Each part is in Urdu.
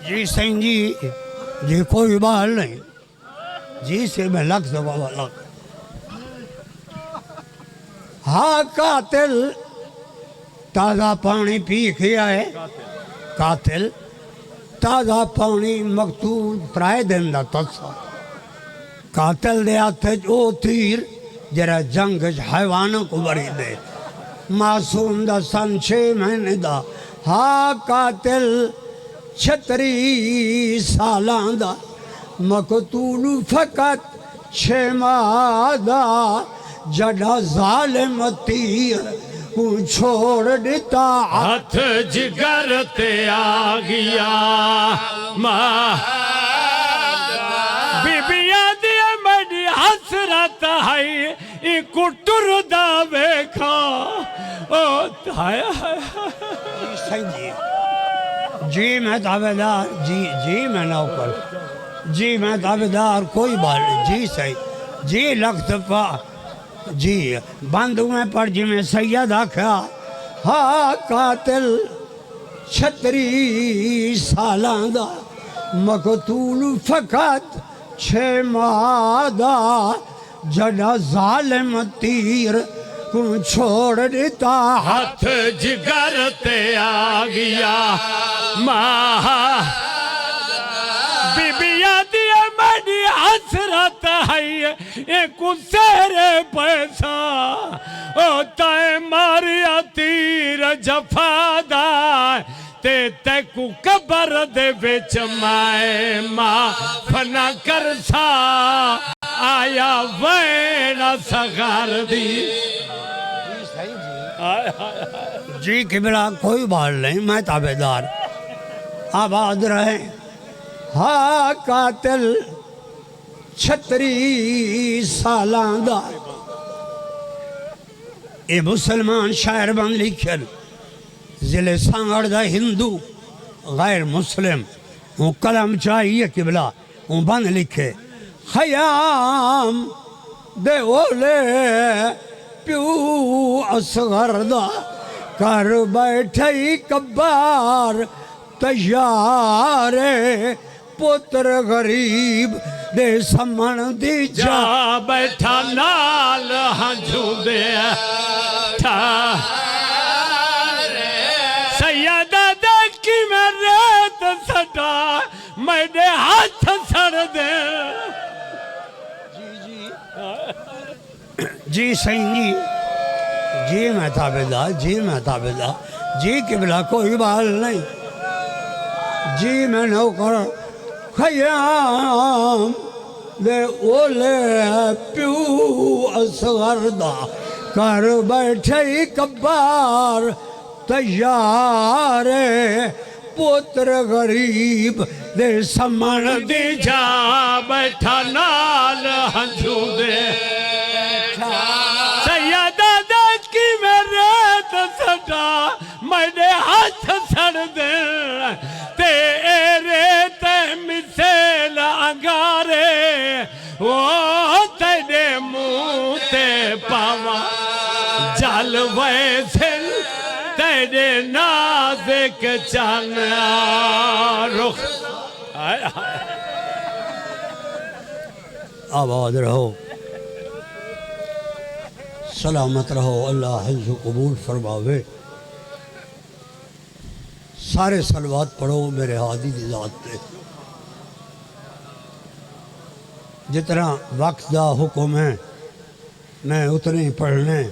جی سین جی کوئی بات نہیں جی سے میں لکھ دبا لکھ ہاں قاتل تازہ پانی پی کے آئے قاتل تازہ پانی مقتول پرائے دن دا تسا قاتل دے آتے جو تیر جرہ جنگ حیوانوں کو بری دے معصوم دا سن 6 مہینے دا ہاں قاتل 36 سالاں دا مقتول فقط 6 ماہ دا جڑا ظالم تیر کو چھوڑ دیتا ہاتھ جگر تے آ گیا بی بیاں دی میری حسرت ہے ایک ٹر دا ویکھا جی میں تابدار جی میں نوکر جی میں تابدار کوئی بات نہیں جی صحیح جی لخت پا جی بند ہوئے پر جی میں سید آکھا ہاں قاتل 36 سالاں دا مقتول فقط 6 ماہ دا جڑا ظالم تیر کو چھوڑ دیتا ہاتھ جگر تے آ گیا بی بیاں دی میری حسرت ہے ایک سیر پیسہ تائے ماریا تیر جفا دا تے کو قبر دے وچ مائے فنا کرسا آیا وینا سغار دی جی قبلہ کوئی بات نہیں میں تابدار آباد رہے ہاں قاتل 36 سالاں دا اے مسلمان شاعر بن لکھن ضلع سانگڑ دا ہندو غیر مسلم وہ قلم چاہیے قبلہ وہ بن لکھے خیام دے اولے پیو اصغر دا کر بیٹھئی کبار تیارے پتر غریب دے سمن دی جا بیٹھا نال ہنجو دے سیدہ دیکھی میں ریت سٹا میرے ہاتھ سڑ دے جی سین جی میں تابدار جی میں تابدار جی قبلہ کوئی بات نہیں جی میں نوکر خیام دے اولے پیو اصغر دا کر بیٹھئی کبار تیارے پتر غریب دے سمن دی جا بیٹھا نال ہنجو دے سیدہ دیکھی میں ریت سٹا میرے ہاتھ سڑ دے تے ریت مثل انگارے وہ تیرے منہ تے پاوا جل ویسل تیرے نازک چن رخ آباد رہو سلامت رہو اللہ حفظ و قبول فرماوے سارے صلوات پڑھو میرے ہادی دی ذات پہ جتنا وقت دا حکم ہے میں اتنے ہی پڑھنے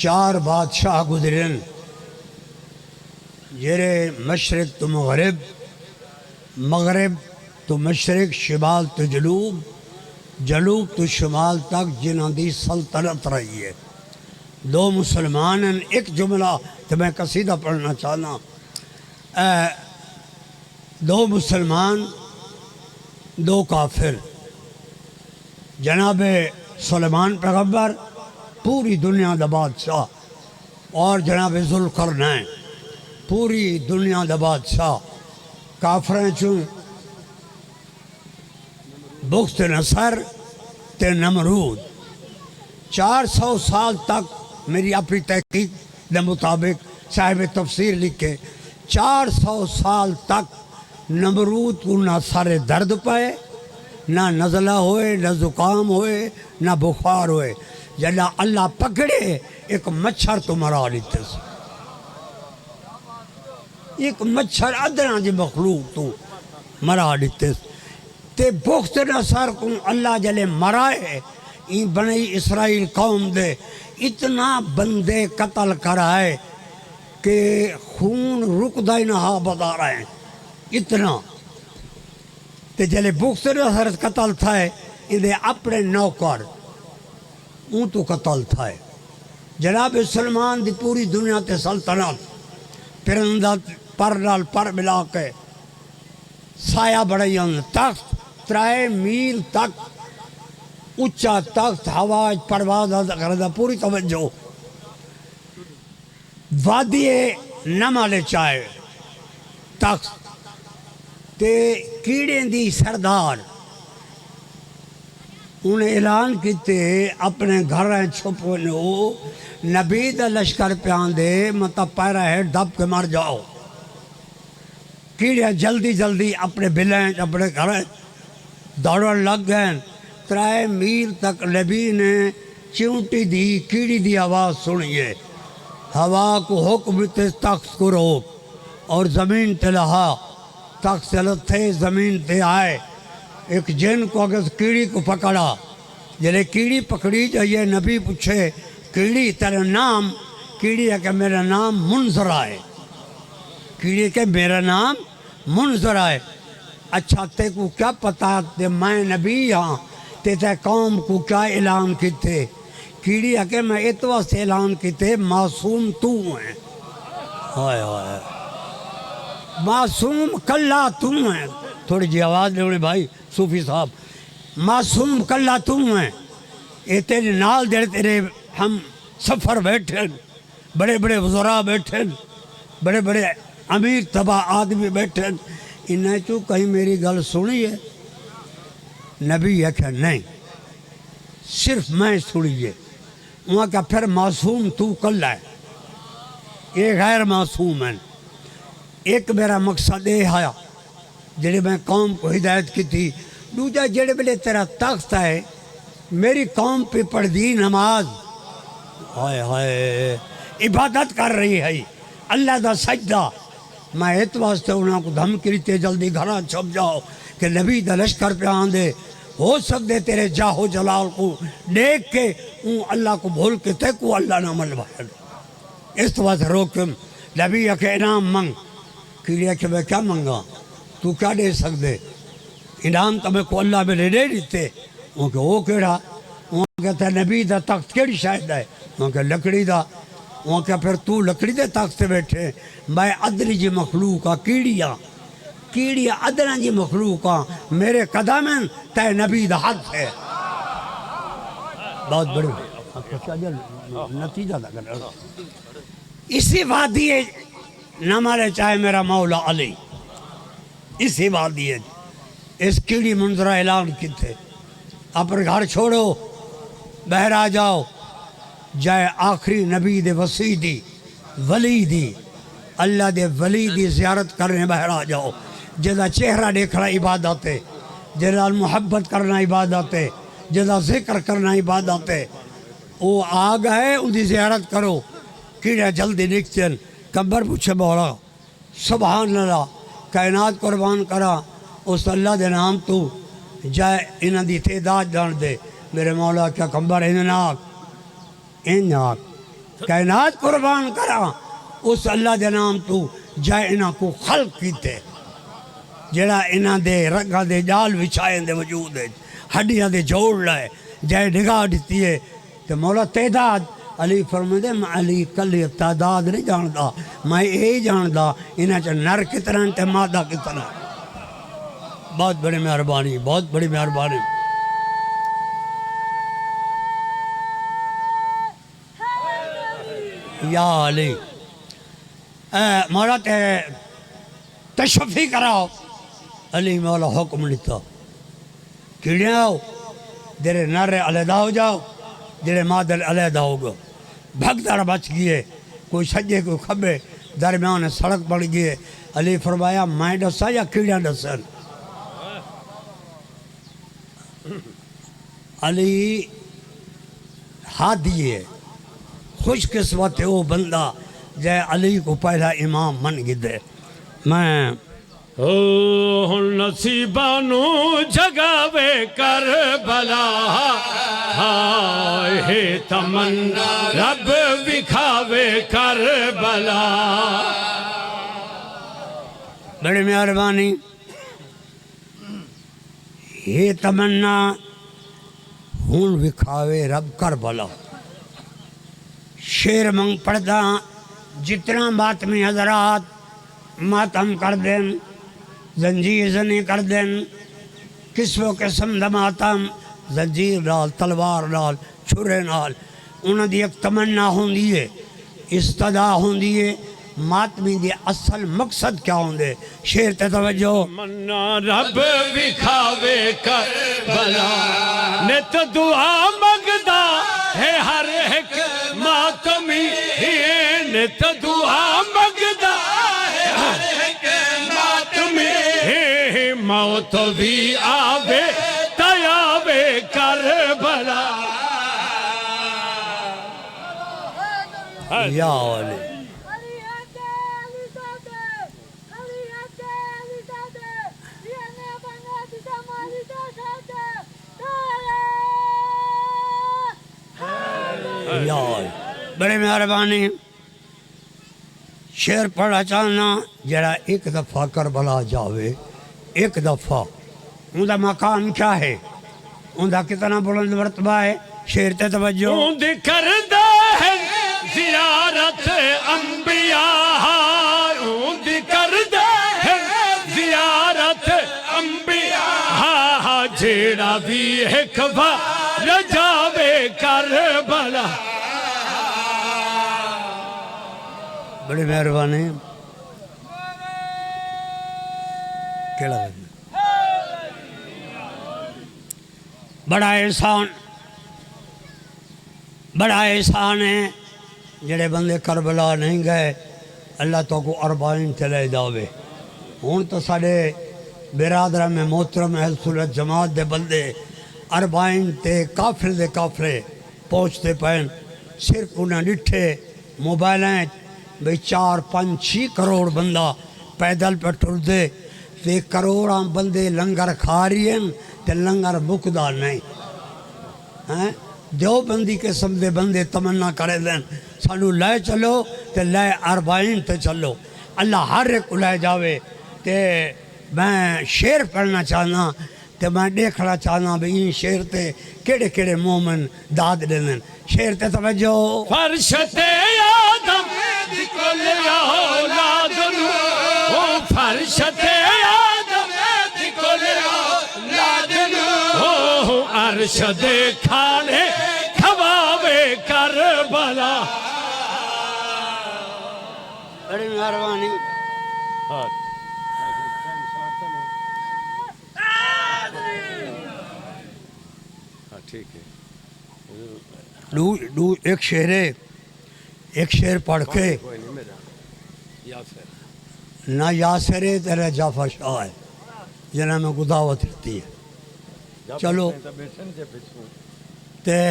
4 بادشاہ گزرن جرے مشرق تو مغرب مغرب تو مشرق شمال تو جنوب جنوب تو شمال تک جنہاں دی سلطنت رہی ہے 2 مسلمان ہیں ایک جملہ تو میں قصیدہ پڑھنا چاہنا 2 مسلمان 2 کافر جناب سلیمان پیغمبر پوری دنیا دا بادشاہ اور جناب ذوالقرنین پوری دنیا دا بادشاہ کافریں چوں بخت نصر تے نمرود 400 سال تک میری اپنی تحقیق دے مطابق صاحب تفسیر لکھے 400 سال تک نمرود کو نہ سارے درد پائے، نہ نزلہ ہوئے، نہ زکام ہوئے، نہ بخار ہوئے۔ جلا اللہ پکڑے ایک مچھر تو مرا لیتے سے، ایک مچھر ادنا جی مخلوق تو مرا لیتے سے۔ تے بخت نصر کو اللہ جلے مرائے، این بنی اسرائیل قوم دے اتنا بندے قتل کرائے کہ خون رکدا ہی نہ بتا رہے ہیں اتنا۔ تے جلے بخت نصر قتل تھائے اندے اپنے نوکر اون تو قتل تھائے۔ جناب سلمان دی پوری دنیا تے سلطنت پرندہ پر نال پر ملا کے سایہ بڑھائی تخت 3 میل تک اچھا تخت ہوا پرواز کردا پوری توجہ وادی نما لے چائے تخت تے کیڑے دی سردار انہیں اعلان کیتے اپنے گھر چھپو نو نبی دا لشکر پیان دے مطلب پیرا ہے دب کے مر جاؤ۔ کیڑے جلدی جلدی اپنے بلیں اپنے گھر دوڑن لگ گئے۔ 3 میل تک نبی نے چونٹی دی کیڑی دی آواز سنیے، ہوا کو حکم تے تخت کو روک اور زمین تے لہا، تخت سے لتھے زمین تے آئے۔ ایک جن کو اگر کیڑی کو پکڑا، جلے کیڑی پکڑی جائے نبی پوچھے کیڑی تیرا نام؟ کیڑی ہے کہ میرا نام منظر ہے۔ کیڑی کہ میرا نام منظر ہے۔ اچھا تے کو کیا پتا تے میں نبی ہاں تے قوم کو کیا اعلان کیتے؟ کیڑی ہے کہ میں اتوا سے اعلان کیتے معصوم تو ہیں۔ ہائے ہائے معصوم کلا تو ہیں۔ تھوڑی جی آواز لے بھائی صوفی صاحب، معصوم کلا تو ہیں۔ اے تیرے نال دے تیرے ہم سفر بیٹھے، بڑے بڑے وزراء بیٹھے، بڑے بڑے امیر تباہ آدمی بیٹھے، انہیں تو کہیں میری گل سنی ہے؟ نبی ہے کہ نہیں، صرف میں سنیے۔ وہاں کا پھر معصوم تو کلا ہے، یہ غیر معصوم ہے۔ ایک میرا مقصد یہ ہے جڑے میں قوم کو ہدایت کی تھی، دوجا جڑے بلے تیرا تخت ہے میری قوم پہ پڑھ دی نماز، ہائے ہائے عبادت کر رہی ہے اللہ دا سجدہ، میں اس واسطے انہوں کو دھمکی دیتے جلدی گھراں چھپ جاؤ کہ نبی دا لشکر پہ آندے، ہو سکتے تیرے جاہو جلال کو دیکھ کے اون اللہ کو بھول کے تے کو اللہ نہ مل بھائے۔ اس واسطے روکم نبی کہ انعام منگ، کیڑیا کہ میں کیا منگا؟ تو کیا دے سکتے؟ انعام تو میں کو اللہ میں دے دیتے۔ وہ کہ وہ کیڑا؟ وہ کہتا ہے نبی دا تخت کیڑی شاید ہے؟ وہ کہ لکڑی دا۔ وہ کہ پھر تو لکڑی دے تخت سے بیٹھے، میں ادنی جی مخلوقا کیڑیا ادنا جی مخلوقا میرے قدم تے نبی دا حد ہے۔ بہت بڑی نتیجہ دا کرنا۔ اسی وادی نہ مارے چاہے میرا مولا علی، اسی وادی اس کیڑی منظرہ اعلان کی تھے اپنے گھر چھوڑو بہر آ جاؤ، جائے آخری نبی دے وسیع دی ولی دی اللہ دے ولی دی زیارت کرنے بہر آ جاؤ، جدا چہرہ دیکھنا عبادت ہے، جدا محبت کرنا عبادت ہے، جدا ذکر کرنا عبادت ہے۔ وہ آ گئے ان دی زیارت کرو۔ کیڑا جلدی نکچن کمبر پوچھے مولا سبحان اللہ کائنات قربان کرا اس اللہ دے نام تو جائے انہاں دی تعداد جان دے۔ میرے مولا کیا کمبر انہاں کائنات قربان کرا اس اللہ دے نام تو جائے انہاں کو خلق کیتے، جڑا انہاں دے رگاں دے جال وچھائے دے وجود ہے، ہڈیاں دے جوڑ لائے، جائے نگاہ دیتی ہے تو مولا تعداد علی فرمائے میں علی کلی تعداد نہیں جاندا، میں یہ جاندا انہاں چ نر کتنا تے مادہ کتنا۔ بہت بڑی مہربانی، بہت بڑی مہربانی۔ یا علی مولا تے تشفی کراؤ۔ علی مولا حکم لیتا کیڑے آؤ جڑے نر علیحدہ ہو جاؤ، جڑے مادر علیحدہ ہو گئے۔ بھگدڑ بچ گئے کوئی سجے کوئی کھبے، درمیان سڑک پڑ گئی. علی فرمایا میں دسا یا کیڑا دسن؟ علی ہادی ہے، خوش قسمت ہے وہ بندہ جے علی کو پہلا امام من گدے. میں نصیبانو جگاوے کربلا، ہے تمنا رب وکھاوے کربلا. بڑی مہربانی. یہ تمنا ہون وکھاوے رب کربلا. شیر منگ پڑھدا جتنا ماتمی حضرات ماتم کر دیں، زنجیر زنی کر دیں، قسم و قسم دا ماتم، زنجیر نال، تلوار نال، چھرے نال. انہوں دی ایک تمنا ہوندی ہے، استدا ہوندی ہے. ماتمی دی اصل مقصد کیا ہوندے؟ شیر تے توجہ. منا رب وکھاوے کربلا، نت دعا مگدا ہے ہر ایک ماتمی، نت دعا مگدا ہے ہر ایک ماتمی. موت بھی آوے تیاوے کربلا. یا علی یا علی. بڑے مہربانی. شیر پڑھا چاہنا جڑا ایک دفعہ کربلا جاوے، ایک دفعہ ان دا مقام کیا ہے، ان دا کتنا بلند مرتبہ ہے. شیر تے توجہ. اون کردہ ہے زیارت انبیاء، اون کردہ ہے زیارت انبیاء، جیڑا بھی ایک بار جاوے کربلا. بڑی مہربانی. کیڑا بڑا احسان، بڑا احسان ہے جڑے بندے کربلا نہیں گئے اللہ تو کو 40 چلے جاوے. ہون تو ساڑے برادرہ میں محترم اہل سنت جماعت دے بندے 40 تے کافر دے کافرے پہنچتے پہن. صرف انہیں ڈٹھے موبائلیں بھئی 4 5 6 کروڑ بندہ پیدل پہ ٹر دے تے کروڑاں بندے لنگر کھا رہی ہیں تے لنگر بکدا نہیں. دیو بندی قسم دے بندے تمنا کرے دیں سانو لے چلو تے لے 40 تے چلو. اللہ ہر ایک لے جاوے. تے میں شیر پڑھنا چاہنا تے میں دیکھنا چاہنا بھی ان شیر تے کیڑے کیڑے مومن داد دیں. شیر تے توجہ. فرشت آدم کل اولاد نو، فرشت آدم کل اولاد نو، عرش دے کھانے کھواوے کربلا. بڑی مہربانی. ٹھیک ہے. ایک شعر ہے، ایک شعر پڑھ کے نہ یاسر ہے تیرا جعفر شاہ ہے جنہاں میں کو دعوت رہتی ہے. چلو تے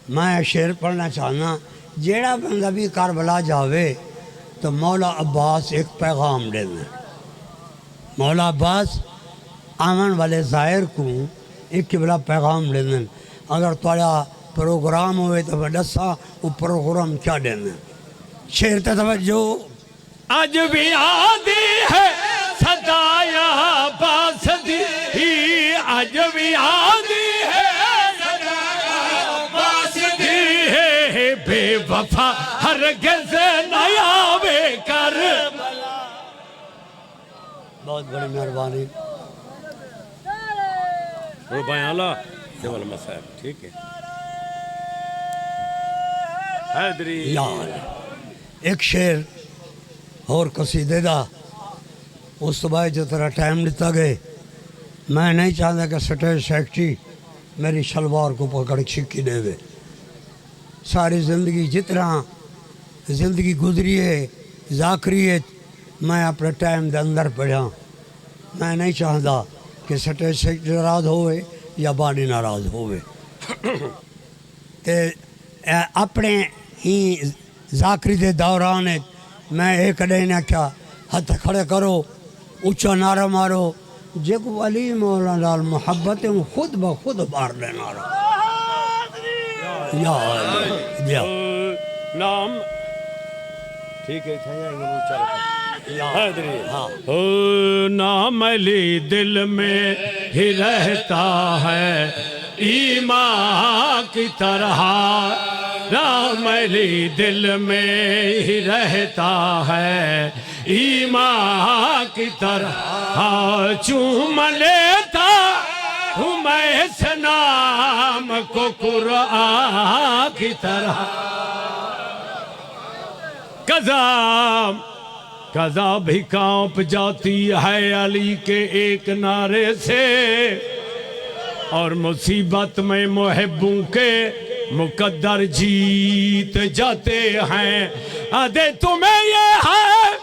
میں شعر پڑھنا چاہنا. جیڑا بندہ بھی کربلا جاوے تو مولا عباس ایک پیغام دینا. مولا عباس آمن والے ظاہر کو ایک بلا پیغام دینا. اگر تھوڑا پروگرام ہوئے تو میں دسا وہ پروگرام کیا دینا. شیر تے توجہ. آج بھی آدھی ہے صدایا باس دی، آج بھی آدھی ہے صدایا باس دی، بے وفا ہرگز نہ آوے کربلا. بہت بڑی مہربانی. وہ بیان اللہ جبل مسائب. ٹھیک ہے. حیدری یار ایک شعر اور قصیدے دا اس تو بعد جو تیرا ٹائم دیتا گئے. میں نہیں چاہتا کہ سٹیج سیکٹری میری شلوار کو پکڑ چھکی دے وے. ساری زندگی جتنا زندگی گزری ہے ذاکری ہے میں اپنے ٹائم دے اندر پڑھا میں نہیں چاہتا کہ سٹیج سے ناراض ہوئے یا بانی ناراض ہوئے تے اپنے ہی ذاکری دے دوران میں ایک کدیں نہ کیا ہاتھ کھڑے کرو اچھا نعرہ مارو جے کو ولی مولا نال محبت ہے وہ خود بخود مار دے نعرہ یا علی یا نام ٹھیک ہے نام علی دل میں ہی رہتا ہے ایمان کی طرح نام علی دل میں ہی رہتا ہے ایمان کی طرح چوم لیتا ہوں میں اس نام کو قرآن کی طرح قضا بھی کانپ جاتی ہے علی کے ایک نعرے سے اور مصیبت میں محبوں کے مقدر جیت جاتے ہیں ادے تمہیں یہ ہے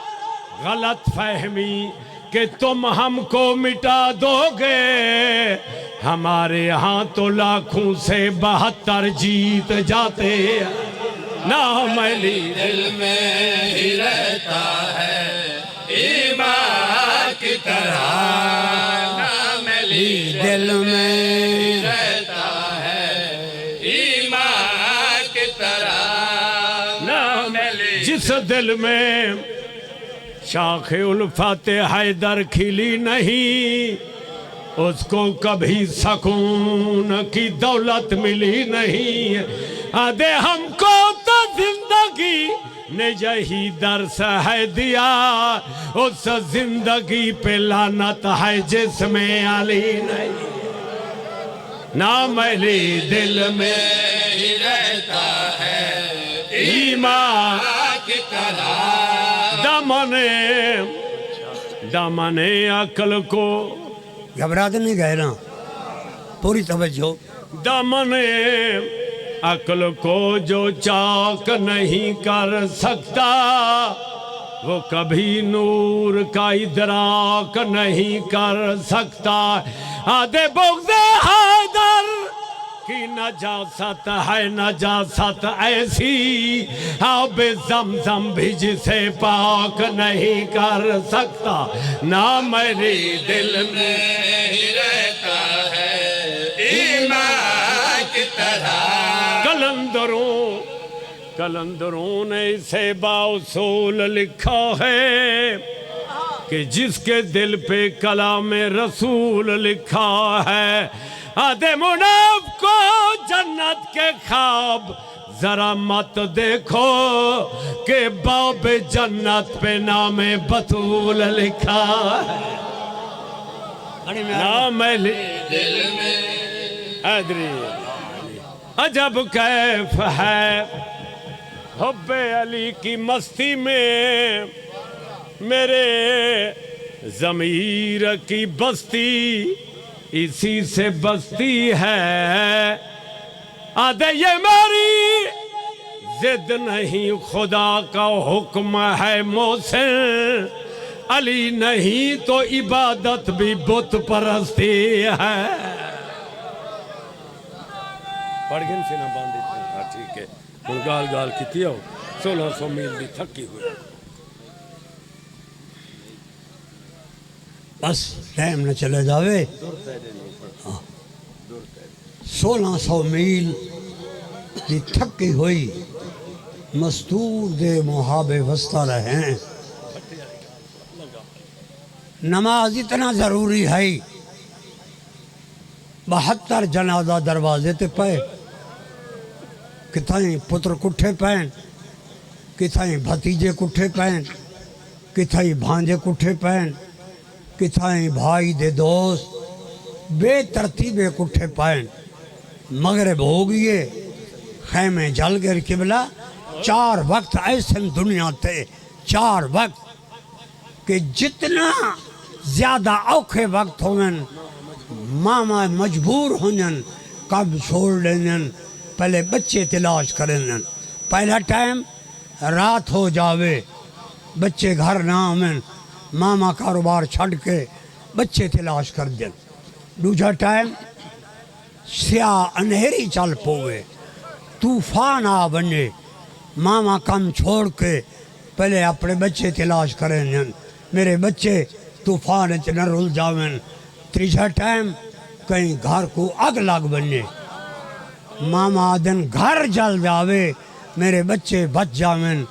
غلط فہمی کہ تم ہم کو مٹا دو گے ہمارے ہاں تو لاکھوں سے 72 جیت جاتے ہیں نام علی دل میں ہی رہتا ہے ایمان کی طرح نام علی دل میں رہتا ہے ایمان کی طرح نام علی جس دل میں شاخ الفت حیدر کھلی نہیں اس کو کبھی سکون کی دولت ملی نہیں آدھے ہم کو تو زندگی نے یہی درس ہے دیا اس زندگی پہ لعنت ہے جس میں علی نہیں نام علی دل میں ہی رہتا ہے ایمان کی طرح دامن عقل کو گھبراتے نہیں گئے نا پوری توجہ دامن عقل کو جو چاک نہیں کر سکتا وہ کبھی نور کا ادراک نہیں کر سکتا آدھے بغض حیدر کی نجاست ہے نجاست ایسی آب زمزم بھی جسے پاک نہیں کر سکتا نام علی دل میں ہی رہتا ہے ایمان کی طرح کلندروں نے اسے باصول لکھا ہے کہ جس کے دل پہ کلام رسول لکھا ہے آدھے مناف کو جنت کے خواب ذرا مت دیکھو کہ باب جنت پہ نام بطول لکھا ہے نام علی دل میں ادری عجب کیف ہے حب علی کی مستی میں میرے ضمیر کی بستی اسی سے بستی ہے آدھے یہ میری ضد نہیں خدا کا حکم ہے محسن علی نہیں تو عبادت بھی بت پرستی ہے پڑھ گئے سے نہ باندھ دیتے ہیں ٹھیک ہے ہن گال گال کیتی ہو 1600 میل دی تھکی ہوئی بس ٹائم نہ چلے جاوے 1600 میل دی تھکی ہوئی مستور دے محابے وسطہ رہیں نماز اتنا ضروری ہے 72 جنازہ دروازے تے پائے کتھائیں پتر کٹھے پائیں کتھائیں بھتیجے کٹھے پائیں کتھائیں بھانجے کٹھے پائیں کتھائیں بھائی دے دوست بے ترتیبے کٹھے پائیں مغرب ہو گئے خیمے جل گئے قبلہ 4 وقت ایسے دنیا تے 4 وقت کہ جتنا زیادہ اوکھے وقت ہوئن ماما مجبور ہوئن کب چھوڑ لیں پہلے بچے تلاش کریں پہلا ٹائم رات ہو جاوے بچے گھر نہ آمن ماما کاروبار چھڈ کے بچے تلاش کر دیں دوجا ٹائم سیاہ انہیری چل پوے طوفان آ بنے ماما کم چھوڑ کے پہلے اپنے بچے تلاش کریں جن میرے بچے طوفان نہ رل جاویں تیجا ٹائم کہیں گھر کو اگ لگ بنے ماما دن گھر جل جاوے میرے بچے بچ جاویں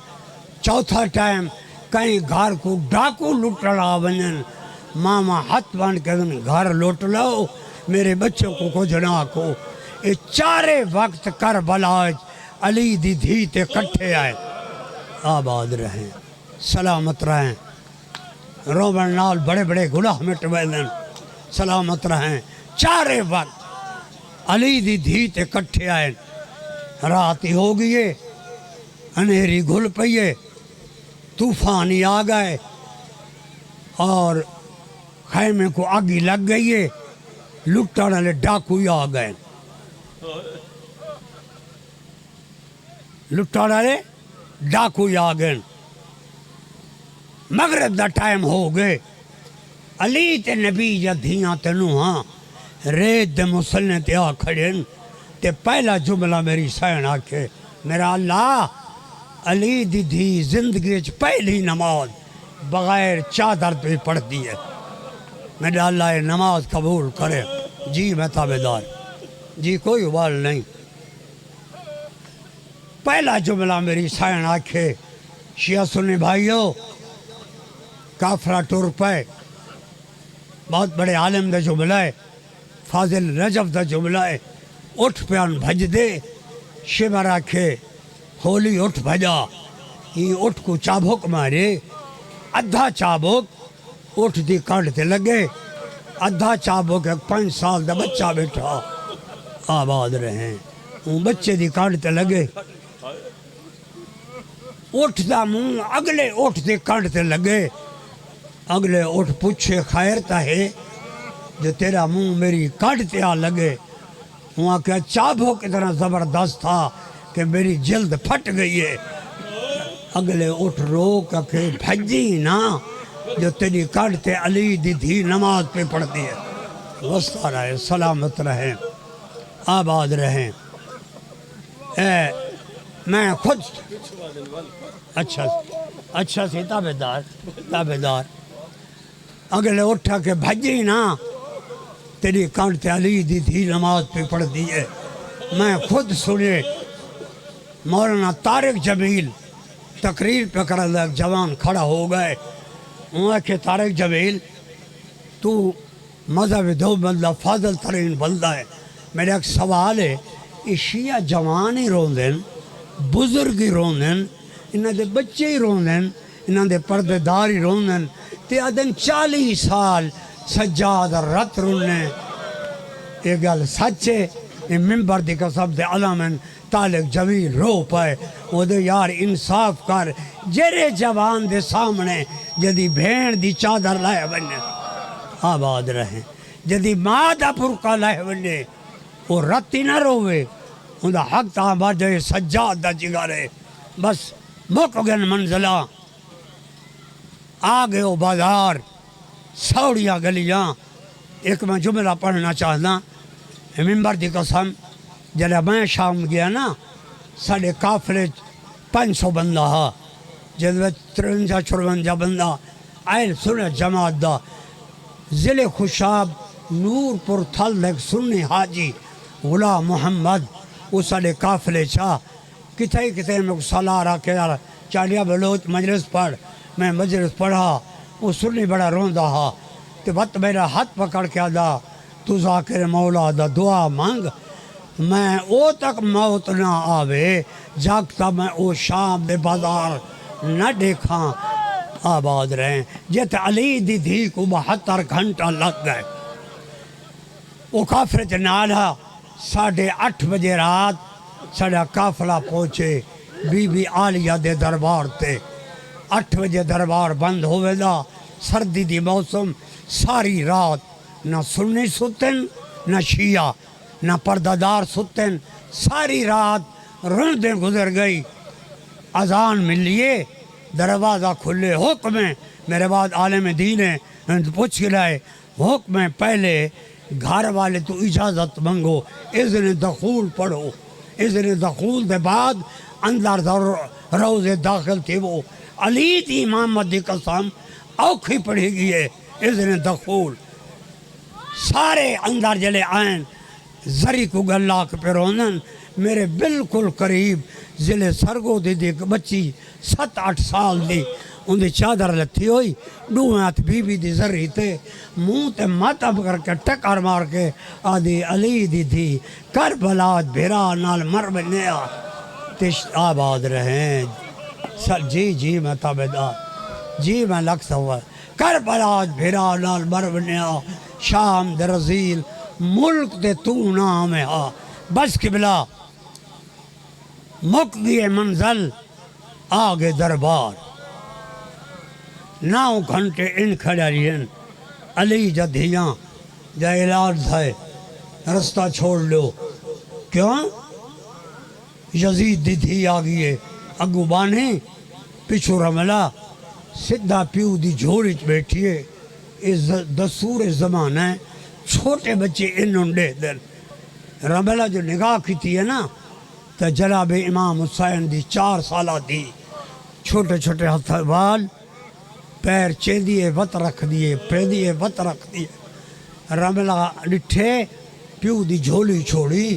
چوتھا ٹائم کہیں گھر کو ڈاکو لٹڑ آ بنن ماما ہاتھ بن کے دن گھر لوٹ لو میرے بچوں کو کچھ نہ کو یہ چارے وقت کربلا علی دی دھی تے کٹھے آئے آباد رہیں سلامت رہیں روبن نال بڑے بڑے گناہ مٹ ویندن سلامت رہیں چارے وقت علی دی دھی تے کٹھے آئے رات ہی ہو گئے انہیری گھل پئیے طوفانی آ گئے اور خیمے کو آگی لگ گئی ہے لٹن والے ڈاکو ہی آ گئے لٹن والے ڈاکو ہی آ گئے مغرب دا ٹائم ہو گئے علی تے نبی جا دھیاں تے نوہاں ریت دے مسلنے تے آ کھڑیں تے پہلا جملہ میری سین آکھے میرا اللہ علی دی دھی زندگی پہلی نماز بغیر چادر پہ پڑھ دی ہے میرا اللہ یہ نماز قبول کرے جی میں تابعدار جی کوئی وال نہیں پہلا جملہ میری سائن آکھے شیعہ سنی بھائیو کافرہ ٹور پہ بہت بڑے عالم دا جملہ ہے فاضل رجب دا جملہ ہے اٹھ پیان بھج دے شمر آکھے ہولی اٹھ بھجا یہ اٹھ کو چابک مارے ادھا چابک اٹھ دی کانڈ تے لگے ادھا چابک 5 سال دا بچہ بیٹھا آباد رہیں ان بچے دی کانڈ تے لگے اٹھ دا منہ اگلے اٹھ دی کانڈ تے لگے اگلے اٹھ پوچھے خیر تا ہے جو تیرا منہ میری کانڈ تے آ لگے وہاں کہ چابک اتنا زبردست تھا کہ میری جلد پھٹ گئی ہے اگلے اٹھ رو کہ بھجی نا جو تیری کانڈتے علی دی دھی نماز پہ پڑھتی ہے وسطہ رہے سلامت رہیں آباد رہیں میں خود اچھا سی تابعدار اگلے اٹھا کہ بھجی نا تیری کانڈتے علی دی دھی نماز پہ پڑھتی ہے میں خود سنے مولانا طارق جمیل تقریر پہ کر لگ جوان کھڑا ہو گئے وہاں کہ طارق جمیل تو مذہب دو بندہ فاضل ترین بندہ ہے میرا ایک سوال ہے یہ شیعہ جوان ہی روندیں بزرگ ہی روندیں انہاں دے بچے ہی روندیں انہاں دے پردے دار ہی روندیں تے آدن 40 سال سجاد رت رونے یہ گل سچے یہ ممبر دی قسم دے علامن طارق جمیل رو پائے وہ دے یار انصاف کر جرے جوان دے سامنے جدی بھین دی چادر لائے بنے آباد رہیں جدی ماں دا پرکا لائے بنے وہ رتی نہ روے ان دا حق تا باجے سجاد دا جگارے بس مک گن منزلہ آگے وہ بازار سوڑیاں گلیاں ایک میں جملہ پڑھنا چاہنا ممبر دی قسم جلے میں شام گیا نا ساڑھے کافلے 500 بندہ ہا جدوے 53-54 بندہ آئل سنے جماعت دا ضلع خوشاب نور پر تھل ایک سنی حاجی غلام محمد وہ ساڑھے کافلے چاہ کتے میں سالہ رہا کہ چاڑیا بلوچ مجلس پڑھ میں مجلس پڑھا وہ سنی بڑا روندہ ہا تو وقت میرا ہاتھ پکڑ کے آدھا تو ذاکر مولا دا دعا مانگ میں او تک موت نہ آوے جاگتا میں او شام دے بازار نہ دیکھاں آباد رہیں جیت علی دی دھی کو 72 گھنٹہ لگ گئے وہ کافرت نالا 8:30 بجے رات ساڑھا کافلہ پہنچے بی بی عالیہ دے دربار تے 8 بجے دربار بند ہوئے دا سردی دی موسم ساری رات نہ سنی ستن نہ شیعہ نہ پردہ دار ستن ساری رات رندیں گزر گئی اذان ملیے دروازہ کھلے حکم ہے میرے بعد عالم دین ہے پوچھ کے لائے حکم ہے پہلے گھر والے تو اجازت منگو اذن دخول پڑھو اذن دخول دے بعد اندر روزے داخل تھے وہ علی دی امامت دی قسم اوکھی پڑھی گئی ہے اذن دخول سارے اندر جلے آئیں زری کو گلا کے پیرونن میرے بالکل قریب ضلع سرگو دی ایک بچی 7-8 سال دی ان دی چادر لتھی ہوئی ہاتھ بی بی دی زری تے منہ تے ماتب کر کے ٹکر مار کے آدھی علی دی تھی کربلا بھیرا نال مر بنیا تش آباد رہیں جی میں تابدار جی میں لکھ سوا کربلا بھیرا نال مر بنیا شام دے رزیل ملک دے تو نام ہے بس قبلہ مک گئے منزل آگے دربار 9 گھنٹے ان کھڑا رہن علی جدھیاں جا علاج تھائے رستہ چھوڑ لو کیوں یزید دی دھی آگئے اگو بانے پچھو رملہ سدھا پیو دی جھوڑی بیٹھیے دستور زمانہ ہے چھوٹے بچے انہوں دے دل رملہ جو نگاہ کی تھی ہے نا تو جناب امام حسین دی 4 سالہ دی چھوٹے چھوٹے ہاتھ بال پیر چیندیے وط رکھ دیے پیندیے وط رکھ دیے رملہ ڈٹھے پیو دی جھولی چھوڑی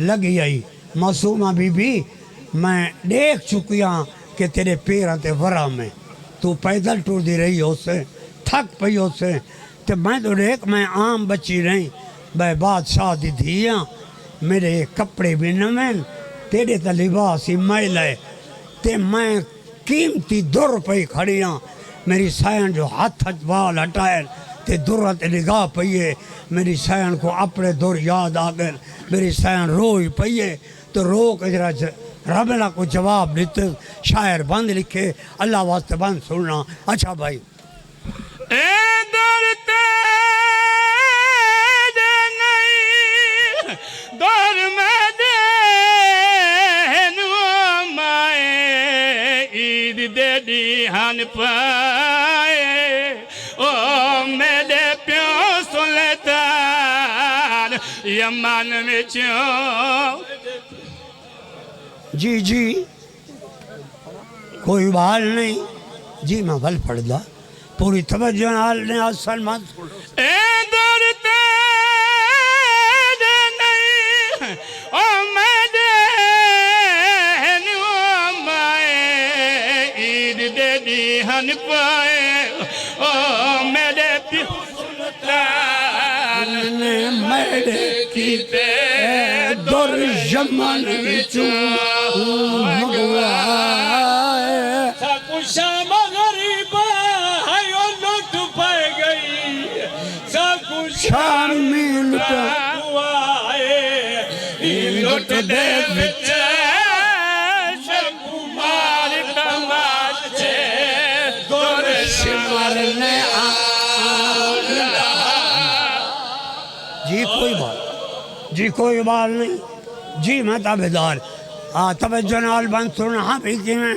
لگی آئی معصومہ بی بی میں دیکھ چکیاں کہ تیرے پیروں تے ورا میں تو پیدل ٹور دی رہی ہو سے تھک پئی ہو سے تو میں تو دیکھ میں عام بچی رہی بے بادشاہ دی دھیاں میرے کپڑے بھی نمین تیرے تا لباسی میل ہے تے میں قیمتی در پئی کھڑیاں میری سائن جو ہاتھ وال ہٹائے تے در تے نگاہ پئیے میری سائن کو اپنے در یاد آگئے میری سائن روئی پئیے تو رو کے جرا رملہ کو جواب دیتے شاعر بند لکھے اللہ واسطے بند سننا اچھا بھائی اے در تیرے نہیں در میں دین مائے عید دے دیہن پائے او میرے پیو سلطان یمن میں چوں جی جی کوئی بال نہیں جی میں بل پڑھ دا پوری توجہ نال نے آج سلمان اے در تیرے نہیں او میرے نومائے عید دے دیہن پائے او میرے پیو سلطان نے میرے کیتے در یمن وچوں منگوائے شام غریبہ ہے او لٹ پائے گئی سکو شامی لٹا لٹ دے بچے سکو مار تماچے دور شمار نے جی کوئی بات جی کوئی بات نہیں جی میں تابدار توجہ نال بند سننا ہاں بھی کی میں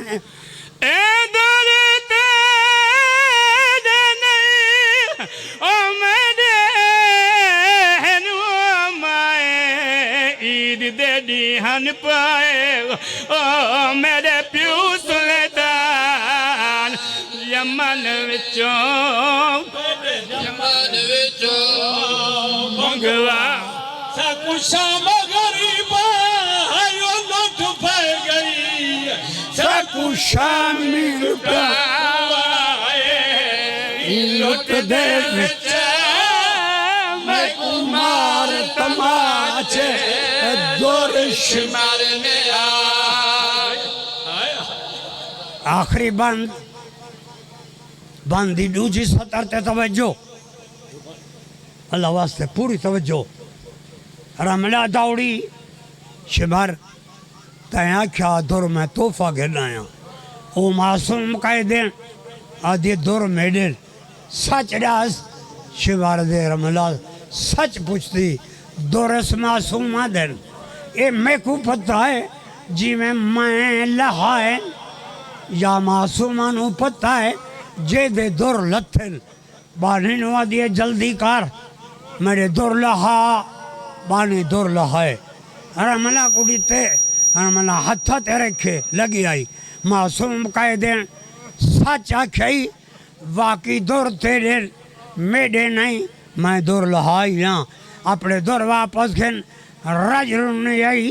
اے در تیرے نہیں او میرے نومائے عید دے دیہن پائے او میرے پیو سلطان یمن وچوں منگوا سکو شام غریبہ ہے او لٹ پائے گئی سکو شامی لٹا لٹ دے بچے میں مار تماچے دور شمار میں آخری بند بندی دوجی سطر تے توجہ اللہ واسطے پوری توجہ رملہ دوڑی شمار تیاں کیا دور میں توفہ گرنا آیا او معصوم کہے دیں آدھی دور میڈل سچ راز شمار دے رملہ سچ پوچھتی دورس معصوم آدھن اے میں کو پتہ ہے جی میں لہائے یا معصومہ نو پتہ ہے جے دے دور لتھن بانی نو آدھیے جلدی کر میرے دور لہا بانی دور لہائے رملا کڑی تے رملا ہتھا تے رکھے لگی آئی معصوم کہے دیں سچ آکھائی واقعی دور تیرے میڈے نہیں میں دور لہائی نا اپنے دور واپس کھن رجل نے آئی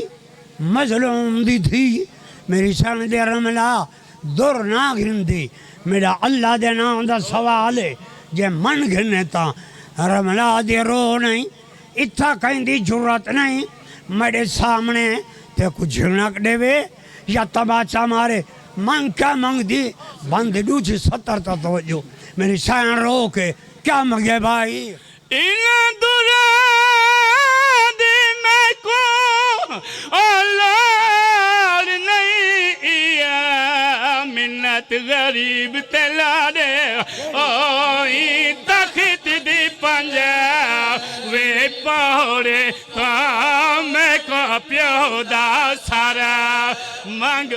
مظلوم دی تھی میری سن دے رملا دور نہ گھن دی میرا اللہ دے نام دا سوال ہے جے من گھنے تا رملا دے رو نہیں اتھا کہیں دی جرات نہیں میرے سامنے تے کچھ جھنک دے وے یا تباچہ مارے من کیا منگ دی بند دوچی 70 تا توجہ میری سائن رو کے کیا مگے بھائی ان درا دینے کو اولاد نہیں منت غریب تلا دے اوئی تخت دی پنجا وے پہوڑے میں کو پیو دا سارا مانگ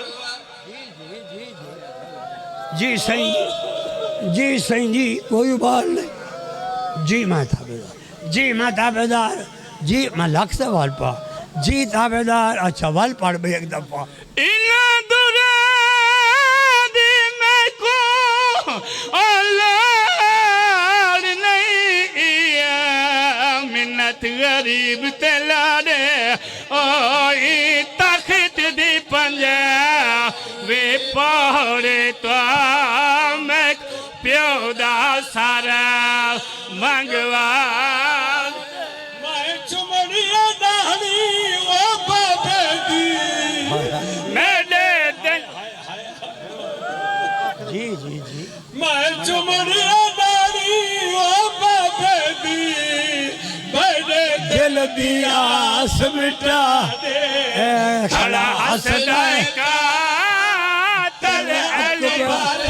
جی سہیں جی کوئی بات نہیں جی میں تابدار جی میں لکھ سوال پا جی تابدار اچھا وال پڑھ بھی ایک دفعہ ان درا دینے کو اولاد نہیں منت غریب تلا دے اوئی تخت دی پنجا وے پہوڑے تو میں پیو دا سارا منگوا میں چمڑیا دہنی وہ بابے دی میرے دل جی میں چمڑیا دہنی وہ بابے دی میرے دل دی آس مٹا کھڑا حسد کا تل علم